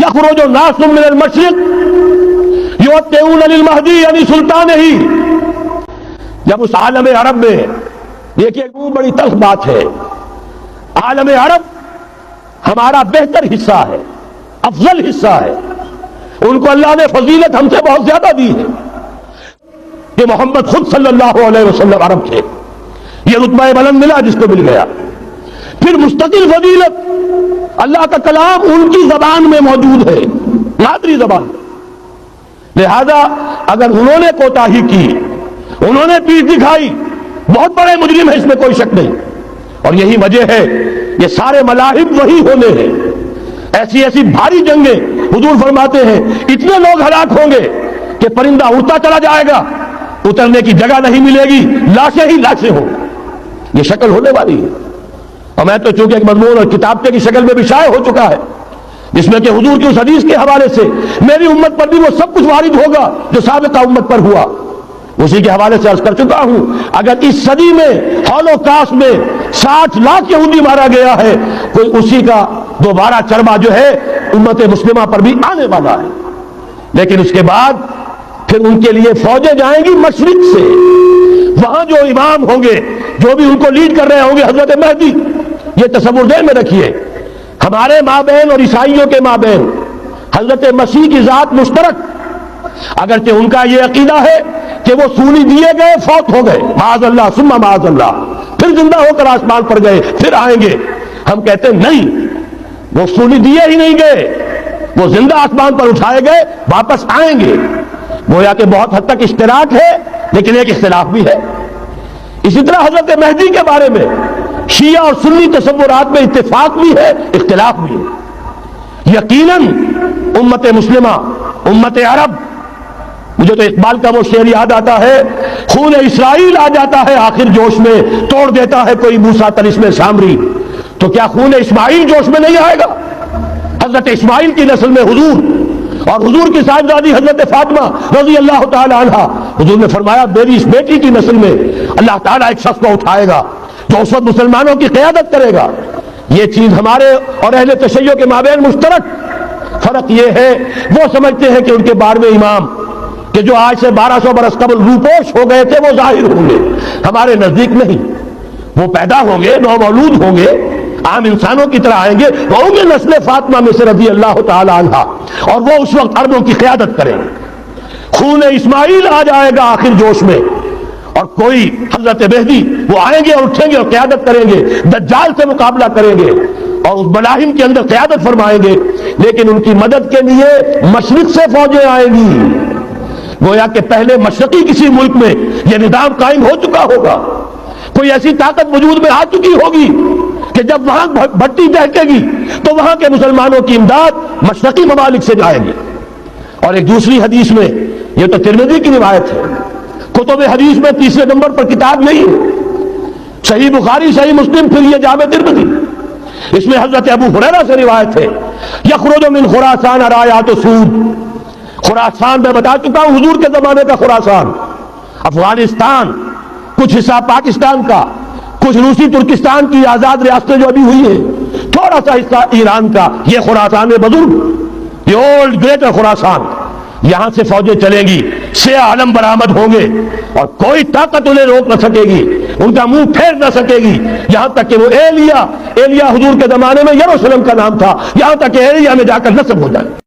یخرج ناس من المشرق یؤتون للمہدی یعنی سلطان ہی. جب اس عالم عرب میں دیکھیے بڑی تلخ بات ہے، عالم عرب ہمارا بہتر حصہ ہے، افضل حصہ ہے، ان کو اللہ نے فضیلت ہم سے بہت زیادہ دی ہے کہ محمد خود صلی اللہ علیہ وسلم عرب تھے، یہ رتبہ بلند ملا جس کو مل گیا. پھر مستقل فضیلت، اللہ کا کلام ان کی زبان میں موجود ہے، مادری زبان. لہذا اگر انہوں نے کوتاہی کی، انہوں نے پیٹھ دکھائی، بہت بڑے مجرم ہیں، اس میں کوئی شک نہیں. اور یہی وجہ ہے یہ سارے ملاحب وہی ہونے ہیں، ایسی ایسی بھاری جنگیں. حضور فرماتے ہیں اتنے لوگ ہلاک ہوں گے کہ پرندہ اڑتا چلا جائے گا، اترنے کی جگہ نہیں ملے گی، لاشیں ہی لاشیں ہوں. یہ شکل ہونے والی ہے. اور میں تو چونکہ ایک مضمون اور کتاب کی شکل میں بھی شائع ہو چکا ہے، جس میں کہ حضور کی اس حدیث کے حوالے سے میری امت پر بھی وہ سب کچھ وارد ہوگا جو سابقہ امت پر ہوا، اسی کے حوالے سے عرض کر چکا ہوں. اگر اس صدی میں ہولوکاسٹ میں 60 لاکھ یہودی مارا گیا ہے، کوئی اسی کا دوبارہ چربا جو ہے امت مسلمہ پر بھی آنے والا ہے. لیکن اس کے بعد پھر ان کے لیے فوجیں جائیں گی مشرق سے. وہاں جو امام ہوں گے، جو بھی ان کو لیڈ کر رہے ہوں گے، حضرت مہدی. یہ تصور ذہن میں رکھیے، ہمارے مابین اور عیسائیوں کے مابین حضرت مسیح کی ذات مشترک، اگرچہ ان کا یہ عقیدہ ہے کہ وہ سونی دیے گئے، فوت ہو گئے، معاذ اللہ ثم معاذ اللہ، پھر زندہ ہو کر آسمان پر گئے، پھر آئیں گے. ہم کہتے ہیں نہیں، وہ سونی دیے ہی نہیں گئے، وہ زندہ آسمان پر اٹھائے گئے، واپس آئیں گے. گویا کہ بہت حد تک اشتراک ہے، لیکن ایک اختلاف بھی ہے. اسی طرح حضرت مہدی کے بارے میں شیعہ اور سنی تصورات میں اتفاق بھی ہے، اختلاف بھی ہے. یقیناً امت مسلمہ، امت عرب، مجھے تو اقبال کا وہ شعر یاد آتا ہے، خون اسرائیل آ جاتا ہے آخر جوش میں، توڑ دیتا ہے کوئی موسیٰ طلسم سامری. تو کیا خون اسماعیل جوش میں نہیں آئے گا؟ حضرت اسماعیل کی نسل میں حضور، اور حضور کی صاحبزادی حضرت فاطمہ رضی اللہ تعالی عنہ، حضور نے فرمایا میری اس بیٹی کی نسل میں اللہ تعالیٰ ایک شخص کو اٹھائے گا جو اس وقت مسلمانوں کی قیادت کرے گا. یہ چیز ہمارے اور اہل تشیع کے مابین مشترک. فرق یہ ہے وہ سمجھتے ہیں کہ ان کے 12ویں امام کہ جو آج سے 1200 برس قبل روپوش ہو گئے تھے وہ ظاہر ہوں گے. ہمارے نزدیک نہیں، وہ پیدا ہوں گے، نو مولود ہوں گے، عام انسانوں کی طرح آئیں گے، وہ ہوں گے نسل فاطمہ میں سے رضی اللہ تعالی عنہ، اور وہ اس وقت عربوں کی قیادت کریں گے. خون اسماعیل آ جائے گا آخر جوش میں، اور کوئی حضرت مہدی وہ آئیں گے اور اٹھیں گے اور قیادت کریں گے، دجال سے مقابلہ کریں گے اور اس ملاحم کے اندر قیادت فرمائیں گے. لیکن ان کی مدد کے لیے مشرق سے فوجیں آئیں گی. گویا کہ پہلے مشرقی کسی ملک میں یہ نظام قائم ہو چکا ہوگا، کوئی ایسی طاقت وجود میں آ چکی ہوگی کہ جب وہاں بھٹی دہکے گی تو وہاں کے مسلمانوں کی امداد مشرقی ممالک سے جائے گی. اور ایک دوسری حدیث میں، یہ تو ترمذی کی روایت ہے، کتب حدیث میں تیسرے نمبر پر کتاب نہیں ہے، صحیح بخاری، صحیح مسلم، پھر یہ جامع ترمذی، اس میں حضرت ابو ہریرہ سے روایت ہے یخرج من خراسان رایات سود. خراسان میں بتا چکا ہوں حضور کے زمانے کا خراسان، افغانستان، کچھ حصہ پاکستان کا، کچھ روسی ترکستان کی آزاد ریاستیں جو ابھی ہوئی ہیں، تھوڑا سا حصہ ایران کا، یہ خراسان بزرگ، یہ اولڈ گریٹر خراسان. یہاں سے فوجیں چلیں گی، سیاہ علم برآمد ہوں گے، اور کوئی طاقت انہیں روک نہ سکے گی، ان کا منہ پھیر نہ سکے گی، یہاں تک کہ وہ ایلیا حضور کے زمانے میں یروشلم کا نام تھا، یہاں تک کہ ایلیا میں جا کر نصب ہو جائے.